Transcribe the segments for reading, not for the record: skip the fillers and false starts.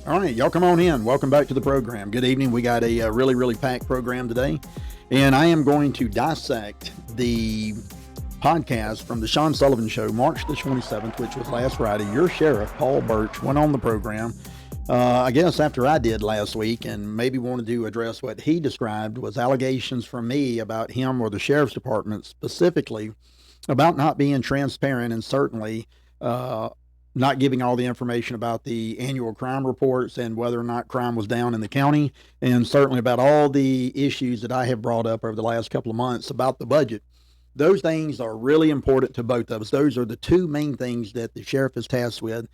All right, y'all come on in. Welcome back to the program. Good evening. We got a really packed program today, and I am going to dissect the podcast from the Sean Sullivan Show, March the 27th, which was last Friday. Your sheriff, Paul Birch, went on the program, I guess after I did last week, and maybe wanted to address what he described was allegations from me about him or the sheriff's department specifically about not being transparent and certainly not giving all the information about the annual crime reports and whether or not crime was down in the county, and certainly about all the issues that I have brought up over the last couple of months about the budget. Those things are really important to both of us. Those are the two main things that the sheriff is tasked with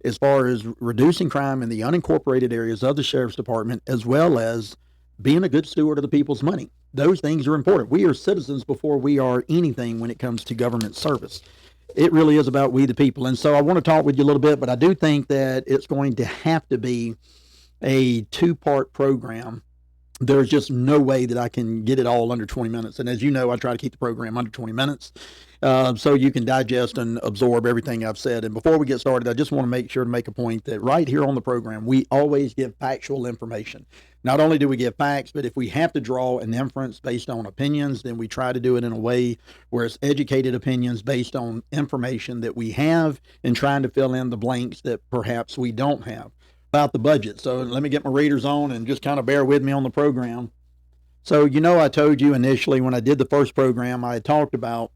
as far as reducing crime in the unincorporated areas of the sheriff's department, as well as being a good steward of the people's money. Those things are important. We are citizens before we are anything when it comes to government service. It really is about we the people. And so I want to talk with you a little bit, but I do think that it's going to have to be a two-part program. There's just no way that I can get it all under 20 minutes. And as you know, I try to keep the program under 20 minutes so you can digest and absorb everything I've said. And before we get started, I just want to make sure to make a point that right here on the program, we always give factual information. Not only do we give facts, but if we have to draw an inference based on opinions, then we try to do it in a way where it's educated opinions based on information that we have and trying to fill in the blanks that perhaps we don't have. About the budget. So let me get my readers on and just kind of bear with me on the program. So, I told you initially when I did the first program, I had talked about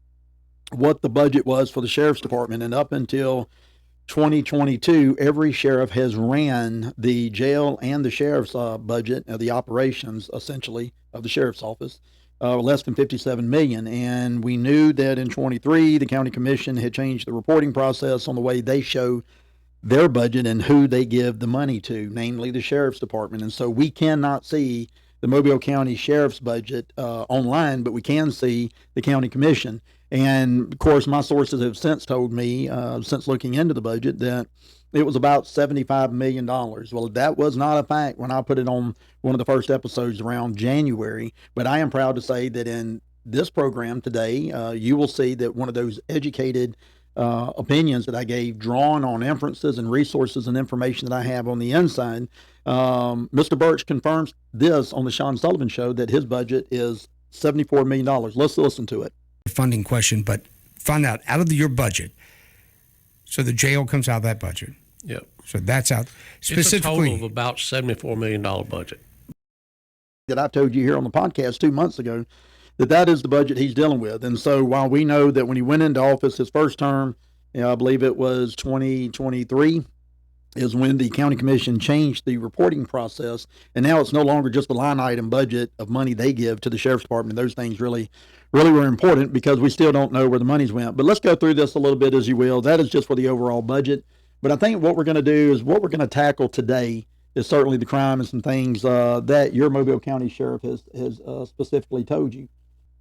what the budget was for the sheriff's department. And up until 2022, every sheriff has ran the jail and the sheriff's budget, the operations essentially of the sheriff's office, less than 57 million. And we knew that in 23, the county commission had changed the reporting process on the way they show their budget and who they give the money to, namely the sheriff's department. And so we cannot see the Mobile County Sheriff's budget online, but we can see the county commission. And of course, my sources have since told me, since looking into the budget, that it was about $75 million. Well, that was not a fact when I put it on one of the first episodes around January, but I am proud to say that in this program today, you will see that one of those educated opinions that I gave, drawn on inferences and resources and information that I have on the inside. Mr. Birch confirms this on the Sean Sullivan Show that his budget is $74 million. Let's listen to it. Funding question, but find out your budget. So the jail comes out of that budget. Yep. So that's out. Specifically, it's a total of about $74 million budget. That I told you here on the podcast 2 months ago, that is the budget he's dealing with. And so while we know that when he went into office his first term, I believe it was 2023, is when the county commission changed the reporting process. And now it's no longer just the line item budget of money they give to the sheriff's department. Those things really were important because we still don't know where the money's went. But let's go through this a little bit, as you will. That is just for the overall budget. But I think what we're going to do is what we're going to tackle today is certainly the crime and some things that your Mobile County Sheriff has specifically told you.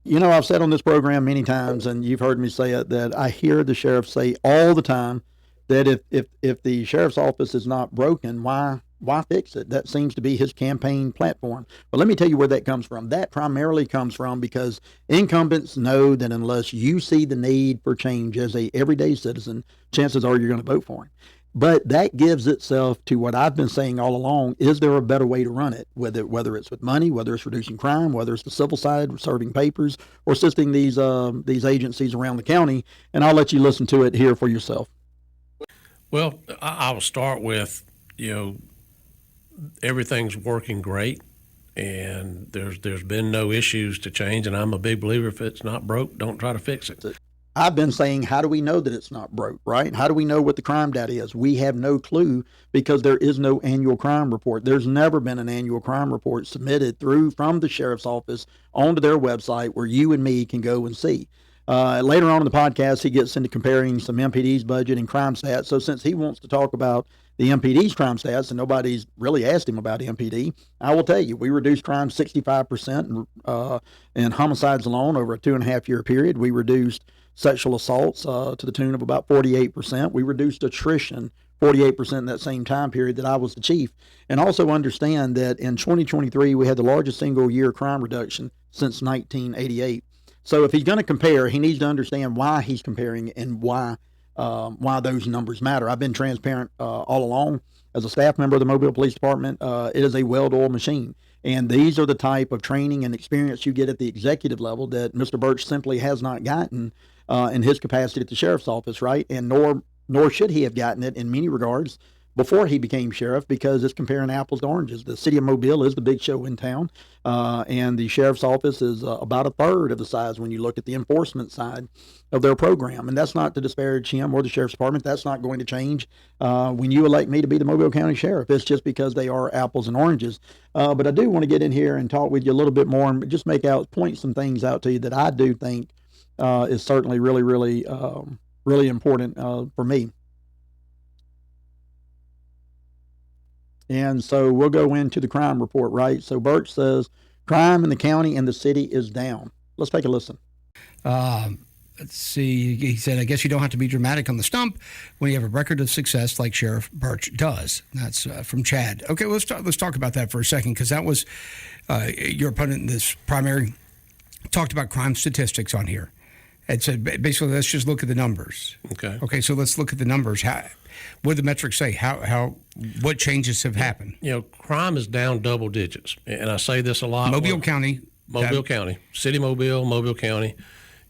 I've said on this program many times, and you've heard me say it, that I hear the sheriff say all the time that if the sheriff's office is not broken, why fix it? That seems to be his campaign platform. But let me tell you where that comes from. That primarily comes from because incumbents know that unless you see the need for change as a everyday citizen, chances are you're going to vote for him. But that gives itself to what I've been saying all along. Is there a better way to run it? Whether it's with money, whether it's reducing crime, whether it's the civil side, serving papers, or assisting these agencies around the county. And I'll let you listen to it here for yourself. Well, I will start with, everything's working great, and there's been no issues to change. And I'm a big believer, if it's not broke, don't try to fix it. I've been saying, how do we know that it's not broke, right? How do we know what the crime data is? We have no clue because there is no annual crime report. There's never been an annual crime report submitted from the sheriff's office onto their website where you and me can go and see. Later on in the podcast, he gets into comparing some MPD's budget and crime stats. So since he wants to talk about the MPD's crime stats and nobody's really asked him about MPD, I will tell you, we reduced crime 65% in homicides alone over a 2.5 year period. We reduced sexual assaults to the tune of about 48%. We reduced attrition 48% in that same time period that I was the chief. And also understand that in 2023, we had the largest single year crime reduction since 1988. So if he's going to compare, he needs to understand why he's comparing and why those numbers matter. I've been transparent all along. as a staff member of the Mobile Police Department, it is a well-oiled machine. And these are the type of training and experience you get at the executive level that Mr. Birch simply has not gotten in his capacity at the sheriff's office, right? And nor should he have gotten it in many regards before he became sheriff, because it's comparing apples to oranges. The city of Mobile is the big show in town, and the sheriff's office is about a third of the size when you look at the enforcement side of their program. And that's not to disparage him or the sheriff's department. That's not going to change when you elect me to be the Mobile County Sheriff. It's just because they are apples and oranges. But I do want to get in here and talk with you a little bit more and just point some things out to you that I do think is certainly really, really, really important for me. And so we'll go into the crime report, right? So Birch says crime in the county and the city is down. Let's take a listen. Let's see. He said, I guess you don't have to be dramatic on the stump when you have a record of success like Sheriff Birch does. That's from Chad. Okay, let's talk about that for a second, because that was your opponent in this primary talked about crime statistics on here. And said, basically, let's just look at the numbers. Okay, so let's look at the numbers. What do the metrics say? What changes have happened? Crime is down double digits, and I say this a lot. Mobile County, City Mobile County,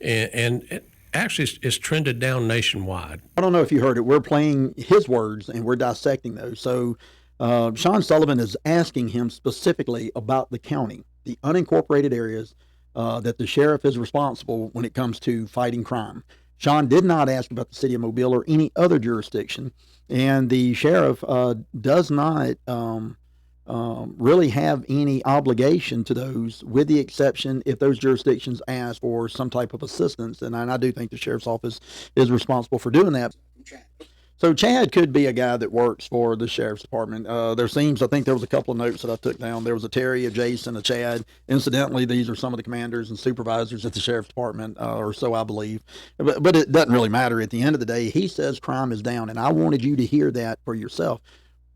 and it actually it's trended down nationwide. I don't know if you heard it. We're playing his words and we're dissecting those. So Sean Sullivan is asking him specifically about the county, the unincorporated areas that the sheriff is responsible when it comes to fighting crime. Sean did not ask about the city of Mobile or any other jurisdiction, and the sheriff does not really have any obligation to those, with the exception if those jurisdictions ask for some type of assistance, and I do think the sheriff's office is responsible for doing that. So Chad could be a guy that works for the sheriff's department. I think there was a couple of notes that I took down. There was a Terry, a Jason, a Chad. Incidentally, these are some of the commanders and supervisors at the sheriff's department, or so I believe. But it doesn't really matter. At the end of the day, he says crime is down, and I wanted you to hear that for yourself.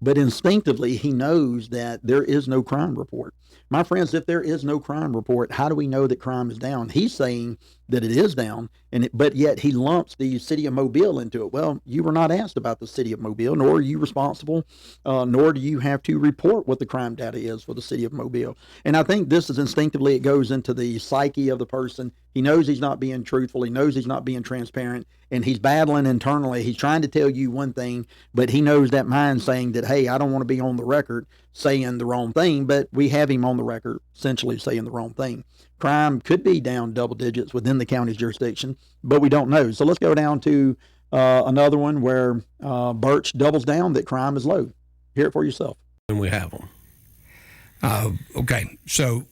But instinctively, he knows that there is no crime report. My friends, if there is no crime report, how do we know that crime is down? He's saying that it is down, but yet he lumps the city of Mobile into it. Well, you were not asked about the city of Mobile, nor are you responsible, nor do you have to report what the crime data is for the city of Mobile. And I think this is instinctively, it goes into the psyche of the person. He knows he's not being truthful. He knows he's not being transparent, and he's battling internally. He's trying to tell you one thing, but he knows that mind saying that, hey, I don't want to be on the record saying the wrong thing, but we have him on the record essentially saying the wrong thing. Crime could be down double digits within the county's jurisdiction, but we don't know. So let's go down to another one where Birch doubles down that crime is low. Hear it for yourself. And we have them. Okay, so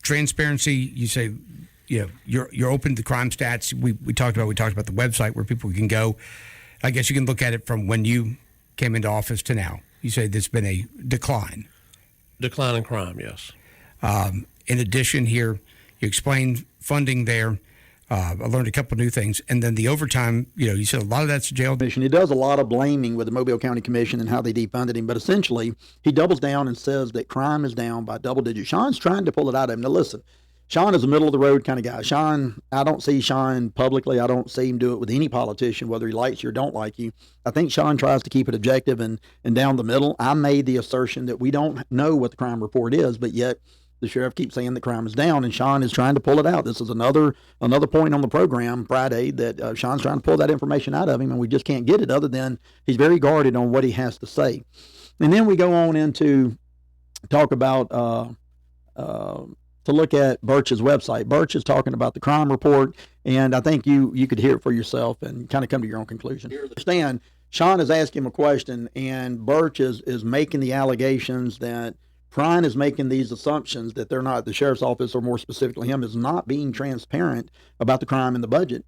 transparency, you say, you're open to crime stats. We talked about the website where people can go. I guess you can look at it from when you came into office to now. You say there's been a decline. Decline in crime, yes. In addition, here you explained funding there. I learned a couple new things, and then the overtime. You said a lot of that's jail. He does a lot of blaming with the Mobile County Commission and how they defunded him, but essentially he doubles down and says that crime is down by double digits. Sean's trying to pull it out of him. Now listen. Sean is a middle of the road kind of guy. Sean, I don't see Sean publicly. I don't see him do it with any politician, whether he likes you or don't like you. I think Sean tries to keep it objective and down the middle. I made the assertion that we don't know what the crime report is, but yet the sheriff keeps saying the crime is down, and Sean is trying to pull it out. This is another point on the program Friday that Sean's trying to pull that information out of him, and we just can't get it other than he's very guarded on what he has to say. And then we go on into talk about to look at Birch's website. Birch is talking about the crime report, and I think you could hear it for yourself and kind of come to your own conclusion. Understand, Sean is asking him a question, and Birch is making the allegations that Prine is making these assumptions that they're not, the sheriff's office, or more specifically him, is not being transparent about the crime in the budget,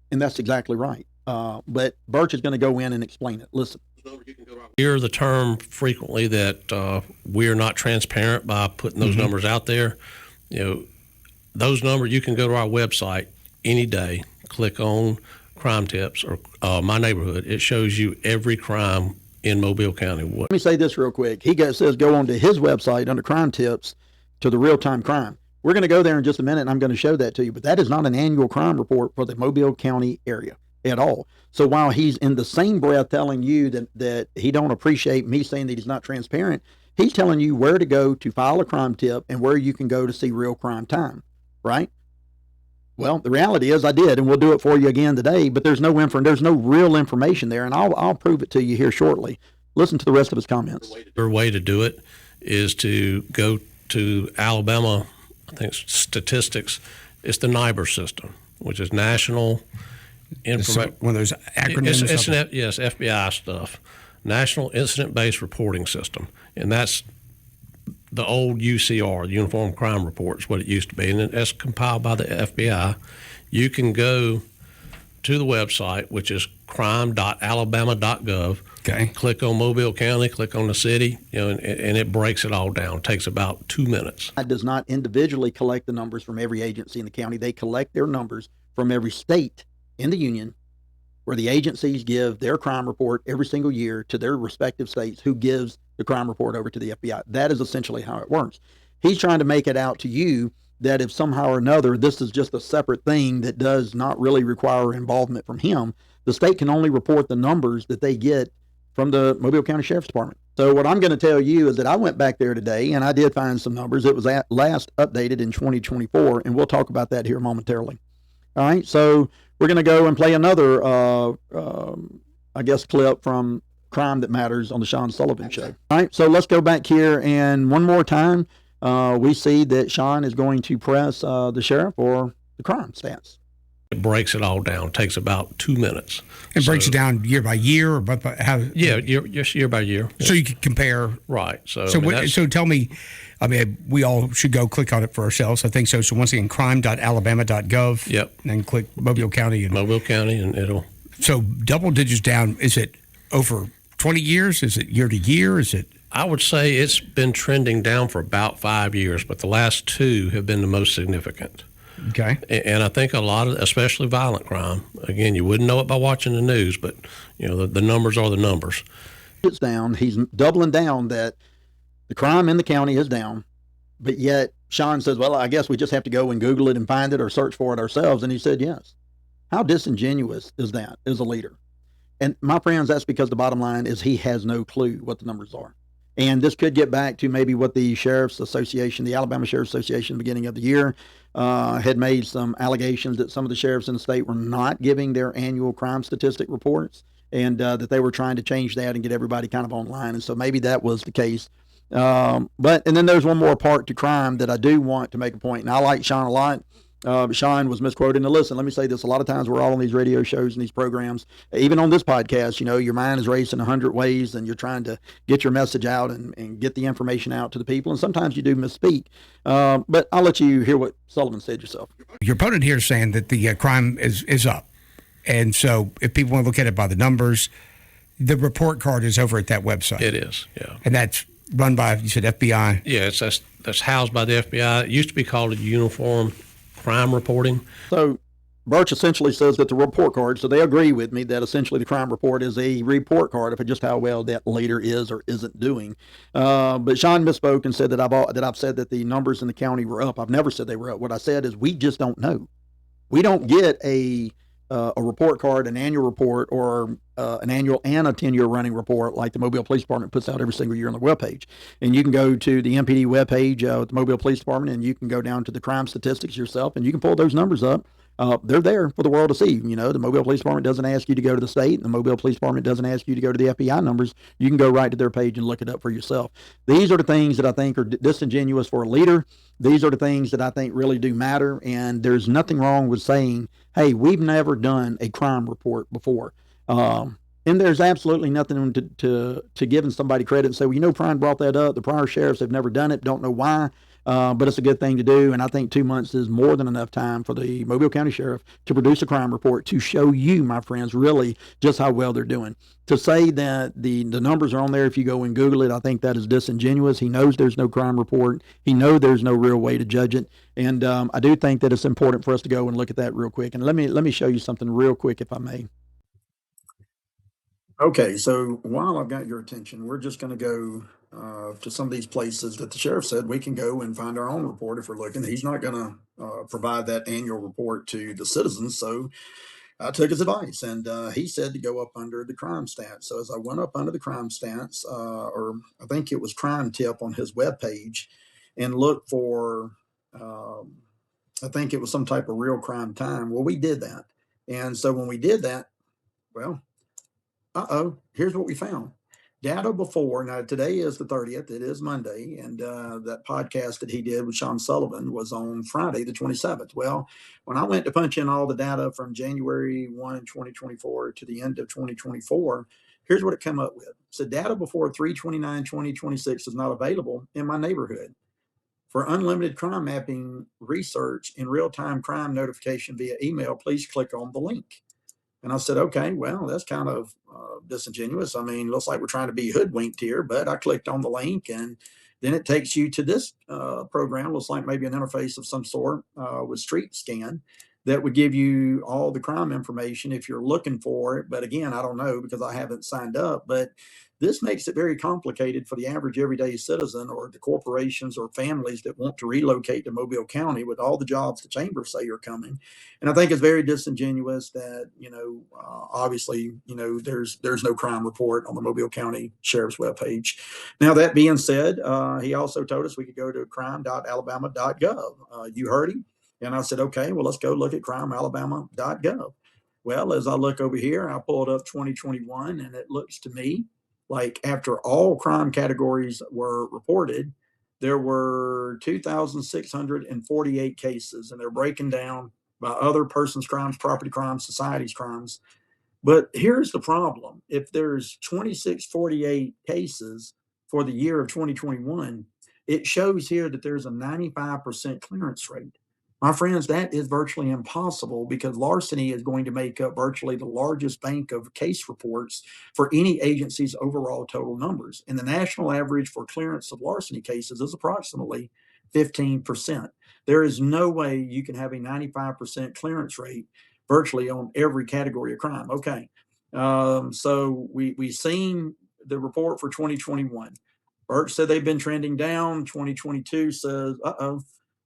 and that's exactly right. But Birch is going to go in and explain it. Listen. Hear the term frequently that we're not transparent by putting those numbers out there. Those numbers, you can go to our website any day, click on crime tips or my neighborhood. It shows you every crime in Mobile County. Let me say this real quick. He says go on to his website under crime tips to the real-time crime. We're going to go there in just a minute, and I'm going to show that to you, but that is not an annual crime report for the Mobile County area. at all. So while he's in the same breath telling you that he don't appreciate me saying that he's not transparent, he's telling you where to go to file a crime tip and where you can go to see real crime time, right? Well, the reality is I did, and we'll do it for you again today, but there's no real information there, and I'll prove it to you here shortly. Listen to the rest of his comments. The way to do it is to go to Alabama, I think statistics. It's the NIBR system, which is National Information. One of those acronyms. Yes, FBI stuff. National Incident-Based Reporting System, and that's the old UCR, Uniform Crime Report, is what it used to be, and that's compiled by the FBI. You can go to the website, which is crime.alabama.gov. Okay. Click on Mobile County, click on the city, and it breaks it all down. It takes about 2 minutes. It does not individually collect the numbers from every agency in the county. They collect their numbers from every state in the union, where the agencies give their crime report every single year to their respective states, who gives the crime report over to the FBI. That is essentially how it works. He's trying to make it out to you that if somehow or another this is just a separate thing that does not really require involvement from him, the state can only report the numbers that they get from the Mobile County Sheriff's Department. So what I'm going to tell you is that I went back there today and I did find some numbers. It was last updated in 2024, and we'll talk about that here momentarily. All right, so we're going to go and play another, clip from Crime That Matters on the Sean Sullivan Show. All right, so let's go back here, and one more time, we see that Sean is going to press the sheriff for the crime stats. It breaks it all down. It takes about 2 minutes. It breaks it down year by year, or by how? Yeah, year by year. So you can compare. Right. So so tell me, we all should go click on it for ourselves. I think so. So once again, crime.alabama.gov. Yep. And then click Mobile County. Mobile County, and it'll. So double digits down. Is it over 20 years? Is it year to year? Is it? I would say it's been trending down for about 5 years, but the last 2 have been the most significant. Okay. And I think a lot of, especially violent crime, again, you wouldn't know it by watching the news, but the numbers are the numbers. It's down. He's doubling down that the crime in the county is down, but yet Sean says, well, I guess we just have to go and Google it and find it or search for it ourselves. And he said, yes. How disingenuous is that as a leader? And my friends, that's because the bottom line is he has no clue what the numbers are. And this could get back to maybe what the Sheriff's Association, the Alabama Sheriff's Association, beginning of the year, had made some allegations that some of the sheriffs in the state were not giving their annual crime statistic reports, and that they were trying to change that and get everybody kind of online. And so maybe that was the case. And then there's one more part to crime that I do want to make a point. And I like Sean a lot. Sean was misquoted. Now, listen, let me say this. A lot of times we're all on these radio shows and these programs, even on this podcast, your mind is racing 100 ways and you're trying to get your message out and get the information out to the people. And sometimes you do misspeak. But I'll let you hear what Sullivan said yourself. Your opponent here is saying that the crime is up. And so if people want to look at it by the numbers, the report card is over at that website. It is, yeah. And that's run by, you said, FBI? Yeah, that's housed by the FBI. It used to be called a Uniform Crime Reporting. So Birch essentially says that the report card, so they agree with me that essentially the crime report is a report card of just how well that leader is or isn't doing. But Sean misspoke and said that I've said that the numbers in the county were up. I've never said they were up. What I said is we just don't know. We don't get a report card, an annual report, or an annual and a 10-year running report like the Mobile Police Department puts out every single year on the webpage. And you can go to the MPD webpage with the Mobile Police Department, and you can go down to the crime statistics yourself, and you can pull those numbers up. They're there for the world to see. The Mobile Police Department doesn't ask you to go to the state, and the Mobile Police Department doesn't ask you to go to the FBI numbers. You can go right to their page and look it up for yourself. These are the things that I think are disingenuous for a leader. These are the things that I think really do matter, and there's nothing wrong with saying, hey, we've never done a crime report before. And there's absolutely nothing to giving somebody credit and say, well, Prine brought that up. The prior sheriffs have never done it, don't know why. But it's a good thing to do, and I think 2 months is more than enough time for the Mobile County Sheriff to produce a crime report to show you, my friends, really just how well they're doing. To say that the numbers are on there if you go and Google it, I think that is disingenuous. He knows there's no crime report. He knows there's no real way to judge it, and I do think that it's important for us to go and look at that real quick. And let me show you something real quick, if I may. Okay, so while I've got your attention, we're just going to go to some of these places that the sheriff said we can go and find our own report if we're looking. He's not going to provide that annual report to the citizens, so I took his advice, and he said to go up under the crime stats. So as I went up under the crime stats, or I think it was crime tip on his webpage, and looked for, um, I think it was some type of real crime time. Well, we did that. And so when we did that, well, here's what we found. Data before, now today is the 30th, it is Monday, and that podcast that he did with Sean Sullivan was on Friday, the 27th. Well, when I went to punch in all the data from January 1, 2024 to the end of 2024, here's what it came up with. So data before 3/29/2026 is not available in my neighborhood. For unlimited crime mapping research in real-time crime notification via email, please click on the link. And I said, okay, well, that's kind of disingenuous. I mean, looks like we're trying to be hoodwinked here, but I clicked on the link and then it takes you to this program. Looks like maybe an interface of some sort with Street Scan that would give you all the crime information if you're looking for it. But again, I don't know because I haven't signed up. But this makes it very complicated for the average everyday citizen or the corporations or families that want to relocate to Mobile County with all the jobs the chambers say are coming. And I think it's very disingenuous that, obviously, there's no crime report on the Mobile County Sheriff's webpage. Now, that being said, he also told us we could go to crime.alabama.gov. You heard him. And I said, okay, well, let's go look at crimealabama.gov. Well, as I look over here, I pulled up 2021, and it looks to me like after all crime categories were reported, there were 2,648 cases, and they're breaking down by other persons' crimes, property crimes, society's crimes. But here's the problem. If there's 2648 cases for the year of 2021, it shows here that there's a 95% clearance rate. My friends, that is virtually impossible because larceny is going to make up virtually the largest bank of case reports for any agency's overall total numbers. And the national average for clearance of larceny cases is approximately 15%. There is no way you can have a 95% clearance rate virtually on every category of crime. Okay. So we've seen the report for 2021. Birch said they've been trending down. 2022 says,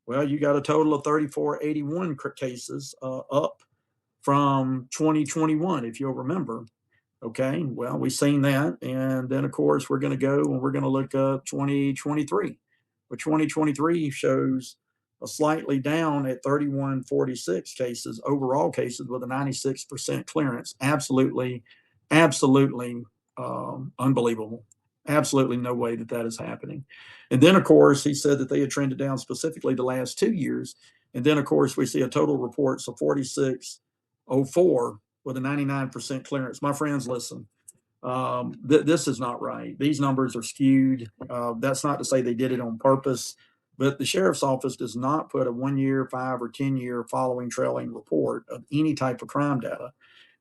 well, you got a total of 3,481 cases up from 2021, if you'll remember. Okay, well, we've seen that. And then, of course, we're going to go and we're going to look up 2023. But 2023 shows a slightly down at 3,146 cases, overall cases with a 96% clearance. Absolutely, absolutely unbelievable. Absolutely no way that is happening. And then, of course, he said that they had trended down specifically the last 2 years. And then, of course, we see a total reports of 4604 with a 99% clearance. My friends, listen, this is not right. These numbers are skewed. That's not to say they did it on purpose, but the sheriff's office does not put a 1 year, 5 or 10 year following trailing report of any type of crime data.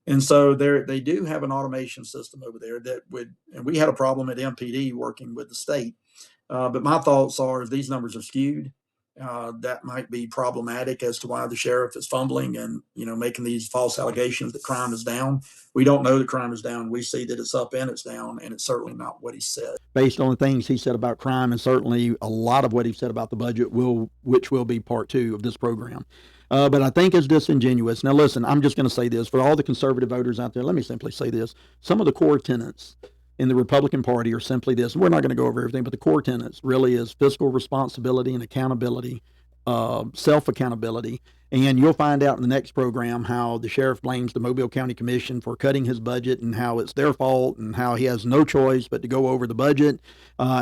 And so they do have an automation system over there that would, and we had a problem at MPD working with the state. But my thoughts are if these numbers are skewed, that might be problematic as to why the sheriff is fumbling and, making these false allegations that crime is down. We don't know that crime is down. We see that it's up and it's down, and it's certainly not what he said. Based on the things he said about crime and certainly a lot of what he said about the budget, which will be part 2 of this program. But I think it's disingenuous. Now, listen, I'm just going to say this. For all the conservative voters out there, let me simply say this. Some of the core tenets in the Republican Party are simply this. We're not going to go over everything, but the core tenets really is fiscal responsibility and accountability, self-accountability. And you'll find out in the next program how the sheriff blames the Mobile County Commission for cutting his budget and how it's their fault and how he has no choice but to go over the budget.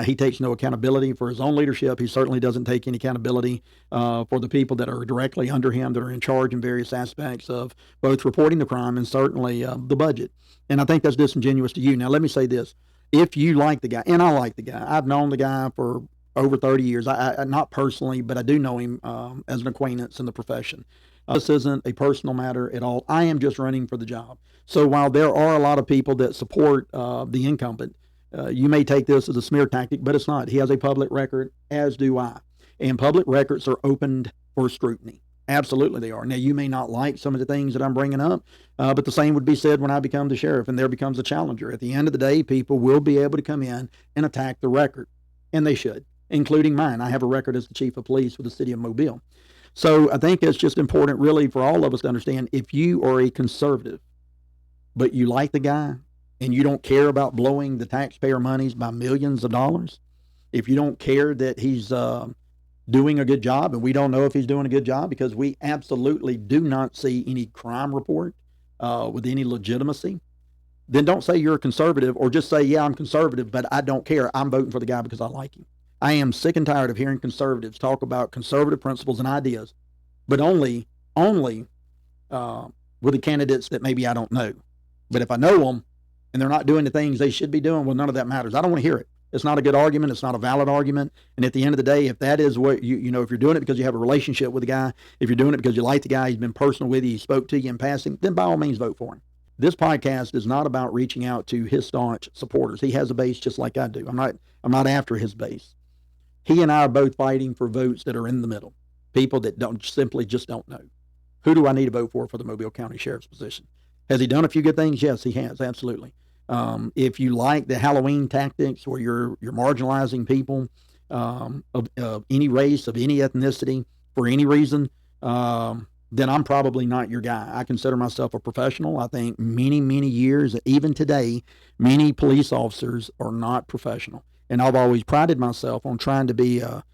He takes no accountability for his own leadership. He certainly doesn't take any accountability for the people that are directly under him that are in charge in various aspects of both reporting the crime and certainly the budget. And I think that's disingenuous to you. Now, let me say this. If you like the guy, and I like the guy, I've known the guy for over 30 years. I not personally, but I do know him as an acquaintance in the profession. This isn't a personal matter at all. I am just running for the job. So while there are a lot of people that support the incumbent, you may take this as a smear tactic, but it's not. He has a public record, as do I. And public records are opened for scrutiny. Absolutely they are. Now, you may not like some of the things that I'm bringing up, but the same would be said when I become the sheriff and there becomes a challenger. At the end of the day, people will be able to come in and attack the record, and they should, including mine. I have a record as the chief of police with the city of Mobile. So I think it's just important, really, for all of us to understand, if you are a conservative, but you like the guy and you don't care about blowing the taxpayer monies by millions of dollars, if you don't care that he's doing a good job, and we don't know if he's doing a good job because we absolutely do not see any crime report with any legitimacy, then don't say you're a conservative, or just say, yeah, I'm conservative, but I don't care. I'm voting for the guy because I like him. I am sick and tired of hearing conservatives talk about conservative principles and ideas, but only with the candidates that maybe I don't know. But if I know them and they're not doing the things they should be doing, well, none of that matters. I don't want to hear it. It's not a good argument. It's not a valid argument. And at the end of the day, if that is what you know, if you're doing it because you have a relationship with the guy, if you're doing it because you like the guy, he's been personal with you, he spoke to you in passing, then by all means vote for him. This podcast is not about reaching out to his staunch supporters. He has a base just like I do. I'm not after his base. He and I are both fighting for votes that are in the middle. People that just don't know. Who do I need to vote for the Mobile County Sheriff's position? Has he done a few good things? Yes, he has, absolutely. If you like the Halloween tactics where you're marginalizing people of any race, of any ethnicity, for any reason, then I'm probably not your guy. I consider myself a professional. I think many, many years, even today, many police officers are not professional. And I've always prided myself on trying to be a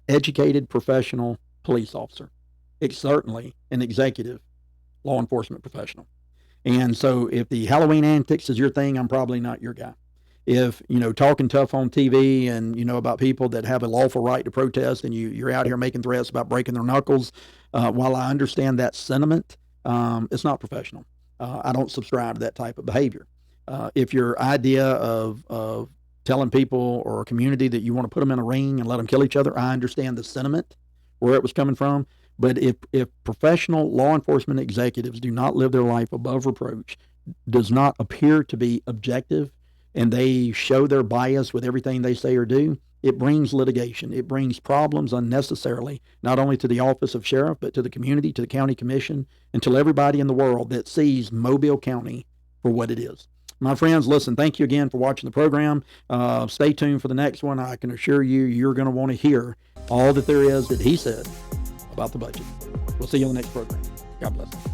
educated, professional police officer. It's certainly an executive law enforcement professional. And so if the Halloween antics is your thing, I'm probably not your guy. If, talking tough on TV and, about people that have a lawful right to protest and you're out here making threats about breaking their knuckles, while I understand that sentiment, it's not professional. I don't subscribe to that type of behavior. If your idea of telling people or a community that you want to put them in a ring and let them kill each other, I understand the sentiment, where it was coming from. But if professional law enforcement executives do not live their life above reproach, does not appear to be objective, and they show their bias with everything they say or do, it brings litigation. It brings problems unnecessarily, not only to the office of sheriff, but to the community, to the county commission, and to everybody in the world that sees Mobile County for what it is. My friends, listen, thank you again for watching the program. Stay tuned for the next one. I can assure you, you're going to want to hear all that there is that he said about the budget. We'll see you on the next program. God bless.